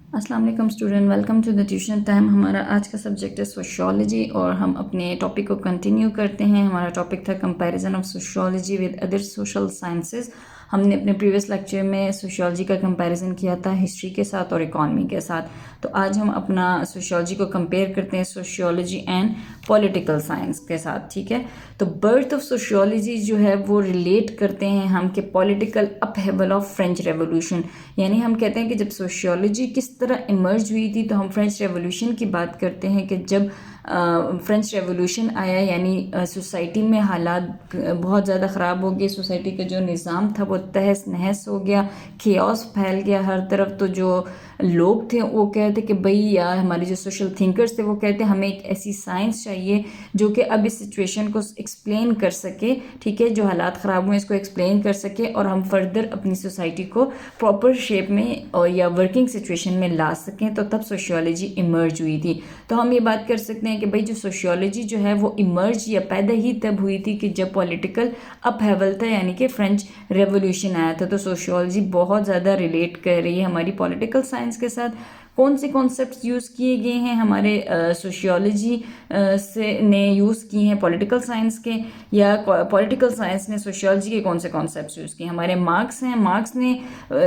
अस्सलाम वालेकुम student, welcome to the tuition time. हमारा आज का सब्जेक्ट है सोशियोलॉजी और हम अपने टॉपिक को कंटिन्यू करते हैं। हमारा टॉपिक था comparison of sociology with other social sciences. हमने अपने प्रीवियस लेक्चर में सोशियोलॉजी का कंपैरिजन किया था हिस्ट्री के साथ और इकॉनमी के साथ। तो आज हम अपना सोशियोलॉजी को कंपेयर करते हैं सोशियोलॉजी एंड पॉलिटिकल साइंस के साथ, ठीक है। तो बर्थ ऑफ सोशियोलॉजी जो है वो रिलेट करते हैं हम कि political upheaval of French revolution, यानी हम कहते हैं कि जब सोशियोलॉजी किस तरह इमर्ज हुई थी तो हम फ्रेंच रेवोल्यूशन की बात करते हैं कि जब फ्रेंच रेवोल्यूशन आया, यानी सोसाइटी में हालात बहुत ज़्यादा ख़राब हो गए। सोसाइटी का जो निज़ाम था वो तहस नहस हो गया, केओस फैल गया हर तरफ। तो जो लोग थे वो कहते कि भाई, या हमारे जो सोशल थिंकर्स थे वो कहते हमें एक ऐसी साइंस चाहिए जो कि अब इस सिचुएशन को एक्सप्लेन कर सके, ठीक है, जो हालात ख़राब हुए इसको एक्सप्लेन कर सके और हम फर्दर अपनी सोसाइटी को प्रॉपर शेप में और या वर्किंग सिचुएशन में ला सकें। तो तब सोशियोलॉजी इमर्ज हुई थी। तो हम ये बात कर सकते हैं कि भाई जो सोशियोलॉजी जो है वो इमर्ज या पैदा ही तब हुई थी कि जब पॉलिटिकल अपहेवल था, यानी कि फ्रेंच रेवोल्यूशन आया था। तो सोशियोलॉजी बहुत ज़्यादा रिलेट कर रही है हमारी पॉलिटिकल साइंस के साथ। कौन से कॉन्सेप्ट्स यूज़ किए गए हैं हमारे सोशियोलॉजी से ने यूज़ किए हैं पॉलिटिकल साइंस के, या पॉलिटिकल साइंस ने सोशियोलॉजी के कौन से कॉन्सेप्ट्स यूज़ किए? हमारे मार्क्स हैं, मार्क्स ने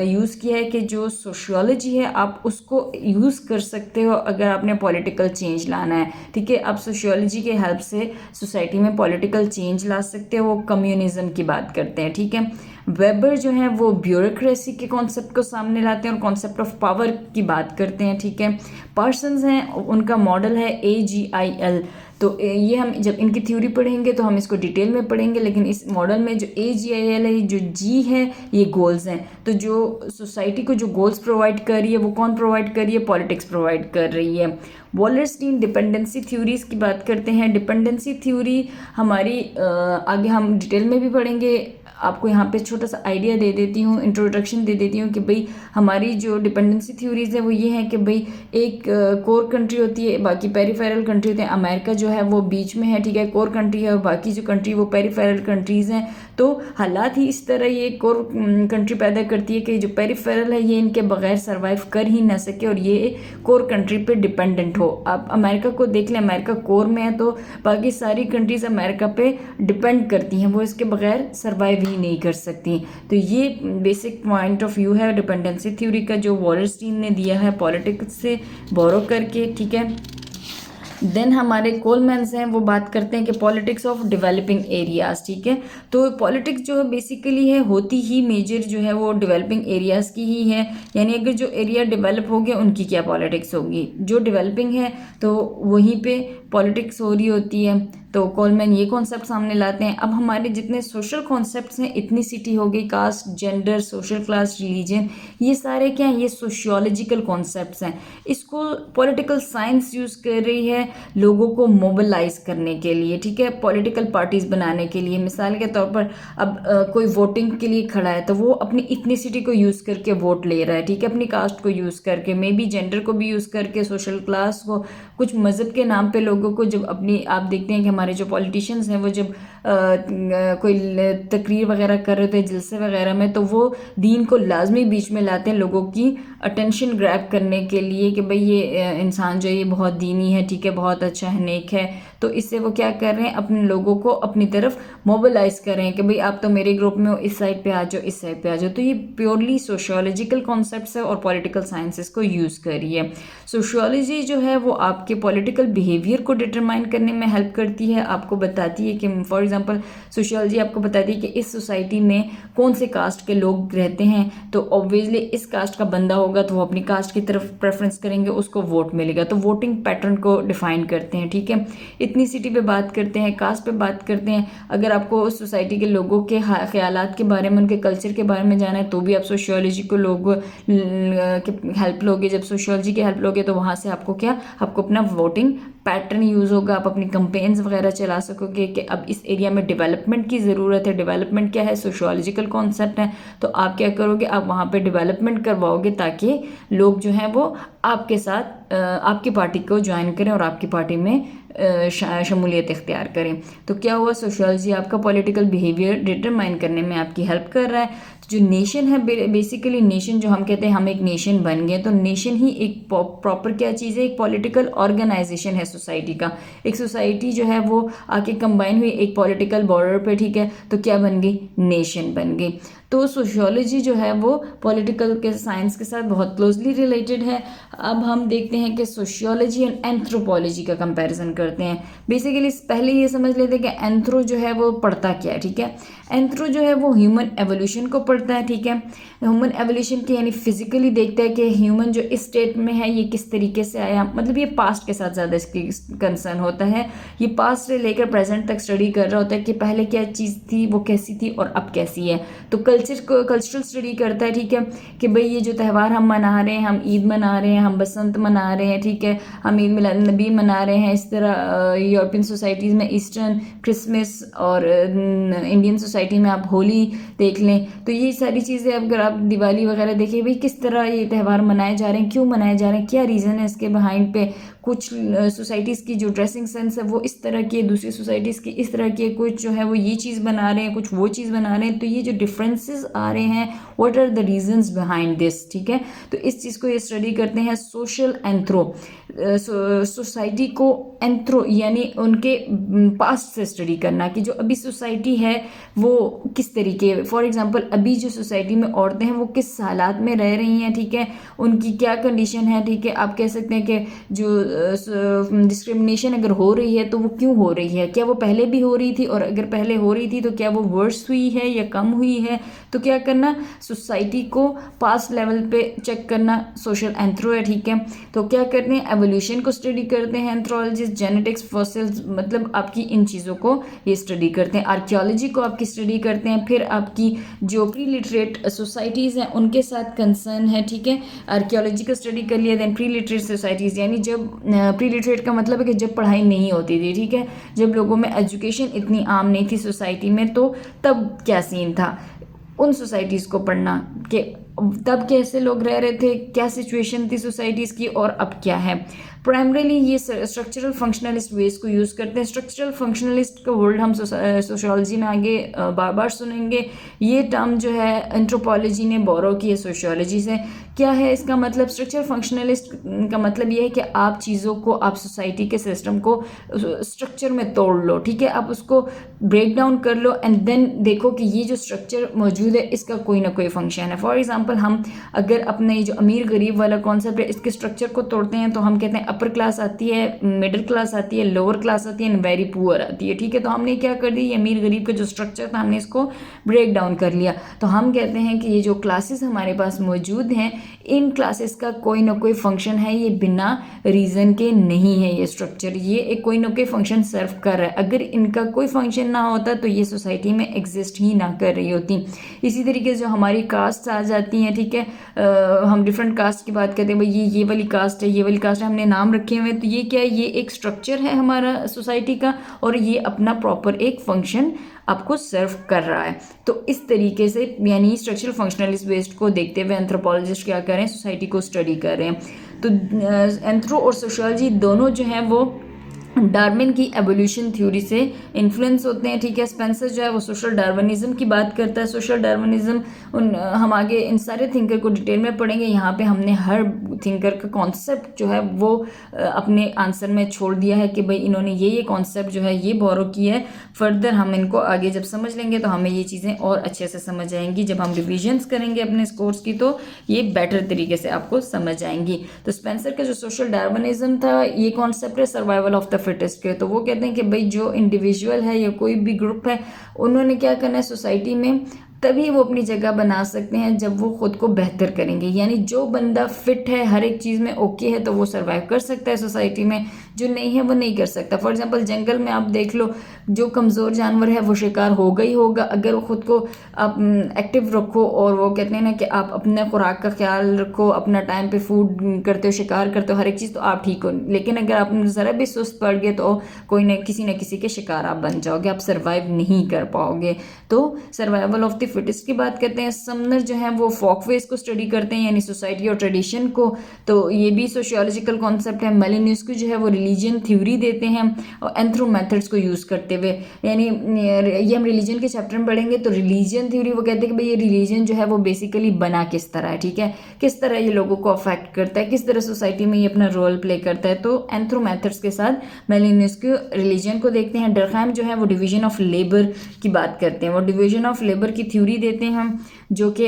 यूज़ किया है कि जो सोशियोलॉजी है आप उसको यूज़ कर सकते हो अगर आपने पॉलिटिकल चेंज लाना है, ठीक है। आप सोशियोलॉजी के हेल्प से सोसाइटी में पॉलिटिकल चेंज ला सकते हो। वो कम्युनिज्म की बात करते हैं, ठीक है। वेबर जो है वो ब्यूरोक्रेसी के कॉन्सेप्ट को सामने लाते हैं और कॉन्सेप्ट ऑफ पावर की बात करते हैं, ठीक है। पार्सन्स हैं, उनका मॉडल है AGIL। तो ये हम जब इनकी थ्योरी पढ़ेंगे तो हम इसको डिटेल में पढ़ेंगे, लेकिन इस मॉडल में जो AGIL है, जो G है, ये गोल्स हैं। तो जो सोसाइटी को जो गोल्स प्रोवाइड कर रही है वो कौन प्रोवाइड कर रही है? पॉलिटिक्स प्रोवाइड कर रही है। वॉलरस्टीन डिपेंडेंसी थ्योरीज की बात करते हैं। डिपेंडेंसी थ्योरी हमारी आगे हम डिटेल में भी पढ़ेंगे। आपको यहाँ पे छोटा सा आइडिया दे देती हूँ, इंट्रोडक्शन दे देती हूँ कि भाई हमारी जो डिपेंडेंसी थ्योरीज है वो ये है कि भाई एक कोर कंट्री होती है, बाकी पेरीफेरल कंट्री होते हैं। अमेरिका जो है वो बीच में है, ठीक है, कोर कंट्री है, और बाकी जो कंट्री वो पेरीफेरल कंट्रीज़ हैं। तो हालात ही इस तरह ये कोर कंट्री पैदा करती है कि जो पेरीफेरल है ये इनके बगैर सर्वाइव कर ही ना सके और ये कोर कंट्री पे डिपेंडेंट हो। आप अमेरिका को देख लें, अमेरिका कोर में है तो बाकी सारी कंट्रीज अमेरिका पे डिपेंड करती हैं, वो इसके बगैर सर्वाइव ही नहीं कर सकती। तो ये बेसिक पॉइंट ऑफ व्यू है डिपेंडेंसी थ्योरी का, जो वॉलरस्टीन ने दिया है पॉलिटिक्स से बोरो करके, ठीक है। देन हमारे कोलमैन्स हैं, वो बात करते हैं कि पॉलिटिक्स ऑफ डेवलपिंग एरियाज, ठीक है। तो पॉलिटिक्स जो है बेसिकली है होती ही मेजर जो है वो डेवलपिंग एरियाज की ही है, यानी अगर जो एरिया डेवलप हो गया उनकी क्या पॉलिटिक्स होगी, जो डेवलपिंग है तो वहीं पे पॉलिटिक्स हो रही होती है। तो कोलमैन ये कॉन्सेप्ट सामने लाते हैं। अब हमारे जितने सोशल कॉन्सेप्ट्स हैं, इथनिसिटी हो गई, caste, gender, social class, religion, ये सारे क्या हैं? ये सोशियोलॉजिकल कॉन्सेप्ट्स हैं। इसको पॉलिटिकल साइंस यूज़ कर रही है लोगों को मोबिलाइज करने के लिए, ठीक है, पॉलिटिकल पार्टीज बनाने के लिए। मिसाल के तौर पर अब कोई वोटिंग के लिए खड़ा है तो वो अपनी इथनिसिटी को यूज़ करके वोट ले रहा है, ठीक है, अपनी कास्ट को यूज़ करके, मे बी जेंडर को भी यूज़ करके, सोशल क्लास को, कुछ मज़हब के नाम पे लोगों को जब अपनी, आप देखते हैं कि हमारे जो पॉलिटिशियंस हैं वो जब कोई तकरीर वगैरह कर रहे थे जलसे वगैरह में, तो वो दीन को लाजमी बीच में लाते हैं लोगों की अटेंशन ग्रैब करने के लिए कि भाई ये इंसान जो है ये बहुत दीनी है, ठीक है, बहुत अच्छा है, नेक है। तो इससे वो क्या कर रहे हैं? अपने लोगों को अपनी तरफ मोबिलाइज कर रहे हैं कि भाई आप तो मेरे ग्रुप में हो, इस साइड पे आ जाओ, इस साइड पे आ जाओ। तो ये प्योरली सोशियोलॉजिकल कॉन्सेप्ट्स है और पॉलिटिकल साइंसेस को यूज़ कर रही है। सोशियोलॉजी जो है वो आपके पॉलिटिकल बिहेवियर को डिटरमाइन करने में हेल्प करती है। आपको बताती है कि फॉर एग्जांपल सोशियोलॉजी आपको बताती है कि इस सोसाइटी में कौन से कास्ट के लोग रहते हैं, तो ऑब्वियसली इस कास्ट का बंदा होगा तो वो अपनी कास्ट की तरफ प्रेफरेंस करेंगे, उसको वोट मिलेगा। तो वोटिंग पैटर्न को डिफाइन करते हैं, ठीक है। इथनिसिटी पे बात करते हैं, कास्ट पे बात करते हैं। अगर आपको सोसाइटी के लोगों के ख्यालात के बारे में, उनके कल्चर के बारे में जाना है तो भी आप सोशियोलॉजी को लोग हेल्प लोगे। जब सोशियोलॉजी की हेल्प लोगे तो वहाँ से आपको क्या, आपको अपना वोटिंग पैटर्न यूज़ होगा, आप अपनी कंपेन्स वगैरह चला सकोगे कि अब इस एरिया में डेवलपमेंट की ज़रूरत है। डेवलपमेंट क्या है? सोशियोलॉजिकल कॉन्सेप्ट है। तो आप क्या करोगे? आप वहाँ पे डेवलपमेंट करवाओगे ताकि लोग जो हैं वो आपके साथ आपकी पार्टी को ज्वाइन करें और आपकी पार्टी में शमूलियत इख्तियार करें। तो क्या हुआ? सोशियोलॉजी आपका पॉलिटिकल बिहेवियर डिटरमाइन करने में आपकी हेल्प कर रहा है। जो नेशन है, बेसिकली नेशन जो हम कहते हैं हम एक नेशन बन गए, तो नेशन ही एक प्रॉपर क्या चीज़ है, एक पॉलिटिकल ऑर्गेनाइजेशन है सोसाइटी का। एक सोसाइटी जो है वो आके कंबाइन हुई एक पॉलिटिकल बॉर्डर पे, ठीक है, तो क्या बन गई, नेशन बन गई। तो सोशियोलॉजी जो है वो पॉलिटिकल के साइंस के साथ बहुत क्लोजली रिलेटेड है। अब हम देखते हैं कि सोशियोलॉजी एंड एंथ्रोपोलॉजी का कंपैरिजन करते हैं। बेसिकली पहले ये समझ लेते हैं कि एंथ्रो जो है वो पढ़ता क्या है, ठीक है। एंथ्रो जो है वो ह्यूमन एवोल्यूशन को पढ़ता है, ठीक है। ह्यूमन एवोल्यूशन के यानी फिजिकली देखता है कि ह्यूमन जो इस स्टेट में है ये किस तरीके से आया, मतलब ये पास्ट के साथ ज़्यादा इसकी कंसर्न होता है। ये पास्ट से लेकर प्रेजेंट तक स्टडी कर रहा होता है कि पहले क्या चीज़ थी, वो कैसी थी और अब कैसी है। तो कल्चरल स्टडी करता है, ठीक है, कि भाई ये जो त्यौहार हम मना रहे हैं, हम ईद मना रहे हैं, हम बसंत मना रहे हैं, ठीक है, हम ईद मिलाद नबी मना रहे हैं। इस तरह यूरोपियन सोसाइटीज़ में ईस्टर्न क्रिसमस और इंडियन सोसाइटी में आप होली देख लें। तो ये सारी चीज़ें अगर आप दिवाली वगैरह देखिए, भाई किस तरह ये त्यौहार मनाए जा रहे हैं, क्यों मनाए जा रहे हैं, क्या रीज़न है इसके बिहाइंड पे। कुछ सोसाइटीज़ की जो ड्रेसिंग सेंस है वो इस तरह की है, दूसरी सोसाइटीज़ की इस तरह की है, कुछ जो है वो ये चीज़ बना रहे हैं, कुछ वो चीज़ बना रहे हैं। तो ये जो डिफरेंसेस आ रहे हैं, what are the reasons behind this, ठीक है। तो इस चीज़ को ये स्टडी करते हैं सोशल एंथ्रो। सोसाइटी को एंथ्रो यानी उनके पास्ट से स्टडी करना कि जो अभी सोसाइटी है वो किस तरीके, फॉर एग्जांपल अभी जो सोसाइटी में औरतें हैं वो किस हालात में रह रही हैं, ठीक है, उनकी क्या कंडीशन है, ठीक है। आप कह सकते हैं कि जो डिस्क्रिमिनेशन अगर हो रही है तो वो क्यों हो रही है, क्या वो पहले भी हो रही थी, और अगर पहले हो रही थी तो क्या वो वर्स हुई है या कम हुई है। तो क्या करना, सोसाइटी को पास्ट लेवल पे चेक करना सोशल एंथ्रो है, ठीक है। तो क्या करते हैं, एवोल्यूशन को स्टडी करते हैं एंथ्रोलॉजिस्ट, जेनेटिक्स, फॉसिल्स, मतलब आपकी इन चीज़ों को ये स्टडी करते हैं। आर्कियोलॉजी को आपकी स्टडी करते हैं। फिर आपकी जो प्री लिटरेट सोसाइटीज़ हैं उनके साथ कंसर्न है, ठीक है। आर्कियोलॉजी को स्टडी कर लिया, देन प्री लिटरेट सोसाइटीज़, यानी जब प्री लिटरेट का मतलब है कि जब पढ़ाई नहीं होती थी, ठीक है, जब लोगों में एजुकेशन इतनी आम नहीं थी सोसाइटी में, तो तब क्या सीन था, उन सोसाइटीज़ को पढ़ना कि तब कैसे लोग रह रहे थे, क्या सिचुएशन थी सोसाइटीज़ की और अब क्या है। प्राइमरीली ये स्ट्रक्चरल फंक्शनलिस्ट वेज को यूज़ करते हैं। स्ट्रक्चरल फंक्शनलिस्ट का वर्ड हम सोशियोलॉजी में आगे बार बार सुनेंगे। ये टर्म जो है एंथ्रोपोलॉजी ने बोरो की है सोशियोलॉजी से। क्या है इसका मतलब, स्ट्रक्चरल फंक्शनलिस्ट का मतलब ये है कि आप चीज़ों को, आप सोसाइटी के सिस्टम को स्ट्रक्चर में तोड़ लो, ठीक है, आप उसको ब्रेक डाउन कर लो एंड देन देखो कि ये जो स्ट्रक्चर मौजूद है इसका कोई ना कोई फंक्शन है। फॉर एग्जांपल हम अगर अपने ये जो अमीर गरीब वाला कॉन्सेप्ट है इसके स्ट्रक्चर को तोड़ते हैं तो हम कहते हैं अपर क्लास आती है, मिडिल क्लास आती है, लोअर क्लास आती है एंड वेरी पुअर आती है, ठीक है। तो हमने क्या कर दी, ये अमीर गरीब का जो स्ट्रक्चर था हमने इसको ब्रेक डाउन कर लिया। तो हम कहते हैं कि ये जो क्लासेस हमारे पास मौजूद हैं, इन क्लासेस का कोई ना कोई फंक्शन है, ये बिना रीज़न के नहीं है। ये स्ट्रक्चर ये एक कोई ना कोई फंक्शन सर्व कर रहा है। अगर इनका कोई फंक्शन ना होता तो ये सोसाइटी में एग्जिस्ट ही ना कर रही होती। इसी तरीके से जो हमारी कास्ट आ जाती हैं, ठीक है, हम डिफरेंट कास्ट की बात करते हैं, भाई ये वाली कास्ट है, ये वाली कास्ट है, हमने नाम रखे हुए हैं। तो ये क्या है, ये एक स्ट्रक्चर है हमारा सोसाइटी का और ये अपना प्रॉपर एक फंक्शन आपको सर्व कर रहा है। तो इस तरीके से यानी स्ट्रक्चरल फंक्शनलिस्ट बेस्ड को देखते हुए एंथ्रोपोलॉजिस्ट क्या कर रहे हैं, सोसाइटी को स्टडी कर रहे हैं। तो एंथ्रो और सोशियोलॉजी दोनों जो हैं वो डार्विन की एवोल्यूशन थ्योरी से इन्फ्लुएंस होते हैं, ठीक है। स्पेंसर जो है वो सोशल डार्विनिज्म की बात करता है। सोशल डार्विनिज्म हम आगे इन सारे थिंकर को डिटेल में पढ़ेंगे। यहाँ पे हमने हर थिंकर का कॉन्सेप्ट जो है वो अपने आंसर में छोड़ दिया है कि भाई इन्होंने ये कॉन्सेप्ट जो है ये बोरो किया है। फर्दर हम इनको आगे जब समझ लेंगे तो हमें ये चीज़ें और अच्छे से समझ आएंगी। जब हम रिविजन्स करेंगे अपने इस कोर्स की तो ये बेटर तरीके से आपको समझ आएंगी। तो स्पेंसर का जो सोशल डार्विनिज्म था, ये कॉन्सेप्ट है सर्वाइवल ऑफ द फिटेस्ट के। तो वो कहते हैं कि भाई जो इंडिविजुअल है या कोई भी ग्रुप है, उन्होंने क्या करना है सोसाइटी में, तभी वो अपनी जगह बना सकते हैं जब वो खुद को बेहतर करेंगे। यानी जो बंदा फिट है, हर एक चीज़ में ओके है, तो वो सर्वाइव कर सकता है सोसाइटी में। जो नहीं है वो नहीं कर सकता। फॉर एग्जांपल जंगल में आप देख लो, जो कमज़ोर जानवर है वो शिकार होगा ही होगा। अगर वो खुद को आप एक्टिव रखो और वो कहते हैं ना कि आप अपने खुराक का ख्याल रखो, अपना टाइम पे फूड करते हो, शिकार करते हो, हर एक चीज़, तो आप ठीक हो। लेकिन अगर आप ज़रा भी सुस्त पड़ गए तो कोई न किसी के शिकार आप बन जाओगे, आप सर्वाइव नहीं कर पाओगे। तो सर्वाइवल ऑफ द फिटेस्ट की बात करते हैं, समनर जो है वो फोकवेज को स्टडी करते हैं यानी सोसाइटी और ट्रेडिशन को, तो ये भी सोशियोलॉजिकल कॉन्सेप्ट है। मेलिन्स्की जो है वो रिलीजन थ्योरी देते हैं और एंथ्रो मेथड्स को यूज़ करते हुए, यानी ये हम रिलीजन के चैप्टर में पढ़ेंगे। तो रिलीजन थ्योरी वो कहते हैं कि भाई ये रिलीजन जो है वो बेसिकली बना किस तरह है, ठीक है, किस तरह ये लोगों को अफेक्ट करता है, किस तरह सोसाइटी में ये अपना रोल प्ले करता है। तो एंथ्रो मेथड्स के साथ मेलिन्स्की रिलीजन को देखते हैं। डरकहाइम जो है वो डिवीजन ऑफ लेबर की बात करते हैं, वो डिवीजन ऑफ लेबर की थ्योरी देते हैं हम, जो कि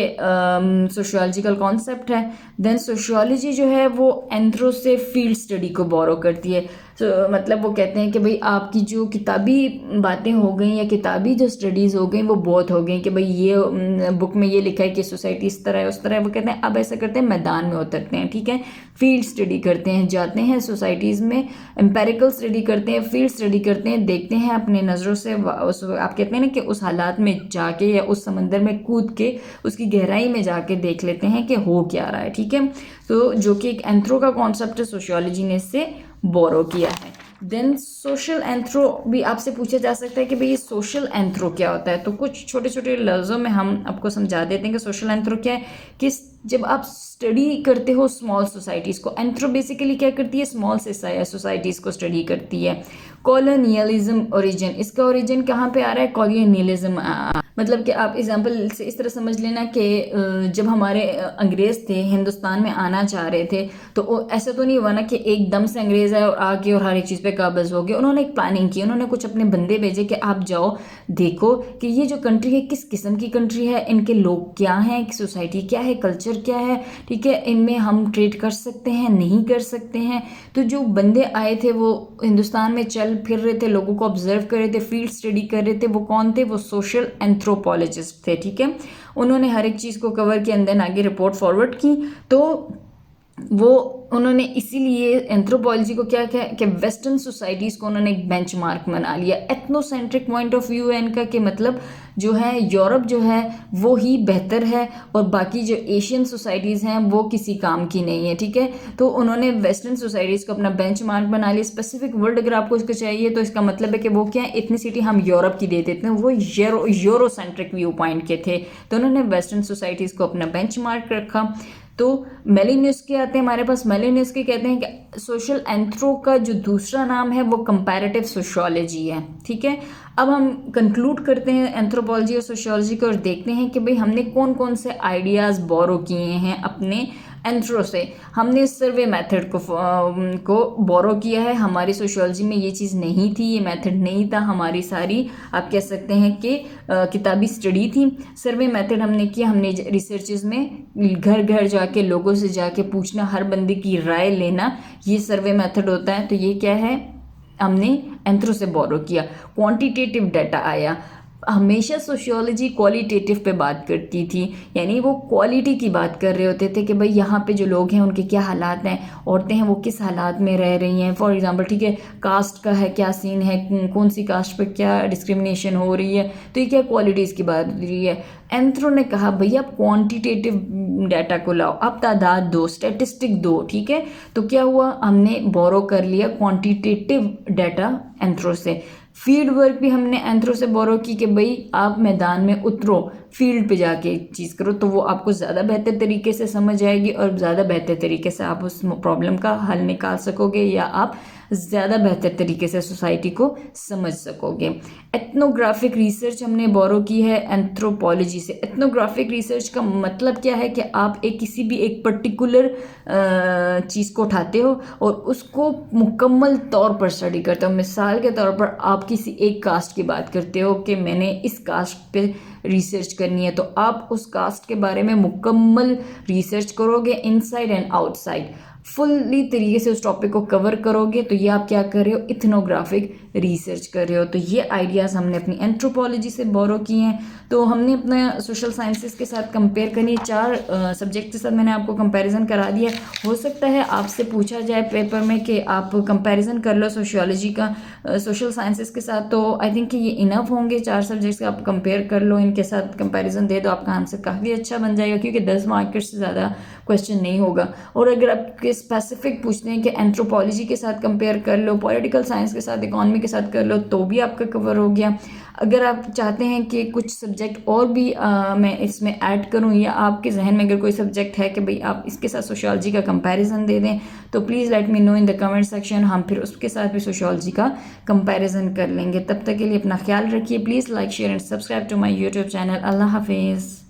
सोशियोलॉजिकल कॉन्सेप्ट है। देन सोशियोलॉजी जो है वो एंथ्रो से फील्ड स्टडी को बोरो करती है। मतलब वो कहते हैं कि भाई आपकी जो किताबी बातें हो गई या किताबी जो स्टडीज़ हो गई वो बहुत हो गई कि भाई ये बुक में ये लिखा है कि सोसाइटी इस तरह है उस तरह है। वो कहते हैं अब ऐसा करते हैं, मैदान में उतरते हैं, ठीक है, फील्ड स्टडी करते हैं, जाते हैं सोसाइटीज़ में, एम्पेरिकल स्टडी करते हैं, फील्ड स्टडी करते हैं, देखते हैं अपने नज़रों से आप कहते हैं ना कि उस हालात में जाके या उस समंदर में कूद के उसकी गहराई में जाके देख लेते हैं कि हो क्या रहा है, ठीक है। तो जो कि एक एंथ्रो का कॉन्सेप्ट है, सोशियोलॉजी ने इससे बोरो किया है। देन सोशल एंथ्रो भी आपसे पूछा जा सकता है कि भाई ये सोशल एंथ्रो क्या होता है। तो कुछ छोटे छोटे लफ्ज़ों में हम आपको समझा देते हैं कि सोशल एंथ्रो क्या है। कि जब आप स्टडी करते हो स्मॉल सोसाइटीज़ को, एंथ्रो बेसिकली क्या करती है, स्मॉल सोसाइटीज़ को स्टडी करती है। कॉलोनियलिज्म ओरिजिन, इसका ओरिजिन कहाँ पे आ रहा है, कॉलोनियलिज्म। मतलब कि आप एग्जांपल से इस तरह समझ लेना कि जब हमारे अंग्रेज़ थे हिंदुस्तान में आना चाह रहे थे, तो ऐसा तो नहीं हुआ ना कि एकदम से अंग्रेज़ आए और आके और हर एक चीज़ पे काबज़ हो गए। उन्होंने एक प्लानिंग की, उन्होंने कुछ अपने बंदे भेजे कि आप जाओ देखो कि ये जो कंट्री है किस किस्म की कंट्री है, इनके लोग क्या हैं, सोसाइटी क्या है, कल्चर क्या है, ठीक है, इनमें हम ट्रेड कर सकते हैं नहीं कर सकते हैं। तो जो बंदे आए थे वो हिंदुस्तान में चल फिर रहे थे, लोगों को ऑब्जर्व कर रहे थे, फील्ड स्टडी कर रहे थे। वो कौन थे, वो सोशल एंथ्रोपोलॉजिस्ट थे, ठीक है। उन्होंने हर एक चीज़ को कवर किया, एंड देन आगे रिपोर्ट फॉरवर्ड की। तो वो उन्होंने इसीलिए एंथ्रोपोलॉजी को क्या किया कि वेस्टर्न सोसाइटीज़ को उन्होंने एक बेंचमार्क बना लिया। एथनोसेंट्रिक पॉइंट ऑफ व्यू है इनका कि मतलब जो है यूरोप जो है वो ही बेहतर है और बाकी जो एशियन सोसाइटीज़ हैं वो किसी काम की नहीं है, ठीक है। तो उन्होंने वेस्टर्न सोसाइटीज़ को अपना बेंचमार्क बना लिया। स्पेसिफिक वर्ड अगर आपको इसको चाहिए तो इसका मतलब है कि वो क्या है, इथनिसिटी हम यूरोप की दे देते हैं, वो यूरोसेंट्रिक व्यू पॉइंट के थे। तो उन्होंने वेस्टर्न सोसाइटीज़ को अपना बेंचमार्क रखा। तो मेलिन्स्की आते हैं हमारे पास। मेलिन्स्की कहते हैं कि सोशल एंथ्रो का जो दूसरा नाम है वो कंपैरेटिव सोशियोलॉजी है, ठीक है। अब हम कंक्लूड करते हैं एंथ्रोपोलॉजी और सोशियोलॉजी को और देखते हैं कि भाई हमने कौन कौन से आइडियाज़ बोरो किए हैं अपने एंथ्रो से। हमने सर्वे मेथड को बोरो किया है, हमारी सोशियोलॉजी में ये चीज़ नहीं थी, ये मेथड नहीं था, हमारी सारी आप कह सकते हैं कि किताबी स्टडी थी। सर्वे मेथड हमने किया, हमने रिसर्चेज में घर घर जाके लोगों से जाके पूछना, हर बंदे की राय लेना, ये सर्वे मेथड होता है। तो ये क्या है, हमने एंथ्रो से बोरो किया। क्वांटिटेटिव डाटा आया। हमेशा सोशियोलॉजी क्वालिटेटिव पे बात करती थी, यानी वो क्वालिटी की बात कर रहे होते थे कि भाई यहाँ पे जो लोग हैं उनके क्या हालात हैं, औरतें हैं वो किस हालात में रह रही हैं। फॉर एग्जांपल, ठीक है, कास्ट का है क्या सीन है, कौन सी कास्ट पे क्या डिस्क्रिमिनेशन हो रही है, तो ये क्या क्वालिटीज़ की बात हो रही है। एंथ्रो ने कहा भैया आप क्वांटिटेटिव डाटा को लाओ, आप तादाद दो, स्टैटिस्टिक दो, ठीक है। तो क्या हुआ, हमने बोरो कर लिया क्वांटिटेटिव डाटा एंथ्रो से। फील्ड वर्क भी हमने एंथ्रो से बोरो की कि भाई आप मैदान में उतरो, फील्ड पे जाके चीज़ करो, तो वो आपको ज़्यादा बेहतर तरीके से समझ आएगी और ज़्यादा बेहतर तरीके से आप उस प्रॉब्लम का हल निकाल सकोगे या आप ज़्यादा बेहतर तरीके से सोसाइटी को समझ सकोगे। एथनोग्राफिक रिसर्च हमने बोरो की है एंथ्रोपोलॉजी से। एथनोग्राफिक रिसर्च का मतलब क्या है कि आप किसी भी एक पर्टिकुलर चीज़ को उठाते हो और उसको मुकम्मल तौर पर स्टडी करते हो। मिसाल के तौर पर आप किसी एक कास्ट की बात करते हो कि मैंने इस कास्ट पे रिसर्च करनी है, तो आप उस कास्ट के बारे में मुकम्मल रिसर्च करोगे, इनसाइड एंड आउटसाइड, फुल्ली तरीके से उस टॉपिक को कवर करोगे। तो ये आप क्या कर रहे हो, इथनोग्राफिक रिसर्च कर रहे हो। तो ये आइडियाज़ हमने अपनी एंथ्रोपोलॉजी से बोरो किए हैं। तो हमने अपना सोशल साइंसेस के साथ कंपेयर करनी, 4 सब्जेक्ट के साथ मैंने आपको कंपैरिजन करा दिया। हो सकता है आपसे पूछा जाए पेपर में कि आप कंपैरिजन कर लो सोशियोलॉजी का सोशल साइंसेस के साथ, तो आई थिंक कि ये इनफ होंगे 4 सब्जेक्ट्स का, आप कंपेयर कर लो, इनके साथ कंपैरिजन दे दो, आपका आंसर काफ़ी अच्छा बन जाएगा, क्योंकि 10 मार्क्स से ज़्यादा क्वेश्चन नहीं होगा। और अगर आपके कोई स्पेसिफिक पूछते हैं कि एंथ्रोपोलॉजी के साथ कंपेयर कर लो, पॉलिटिकल साइंस के साथ, इकोनॉमी के साथ कर लो, तो भी आपका कवर हो गया। अगर आप चाहते हैं कि कुछ सब्जेक्ट और भी मैं इसमें ऐड करूं, या आपके जहन में अगर कोई सब्जेक्ट है कि भाई आप इसके साथ सोशियोलॉजी का कंपैरिजन दे दें, तो please let me know in the comment section, हम फिर उसके साथ भी सोशियोलॉजी का कंपैरिजन कर लेंगे। तब तक के लिए अपना ख्याल रखिए। Please like share and subscribe to my YouTube channel. अल्लाह हाफिज़।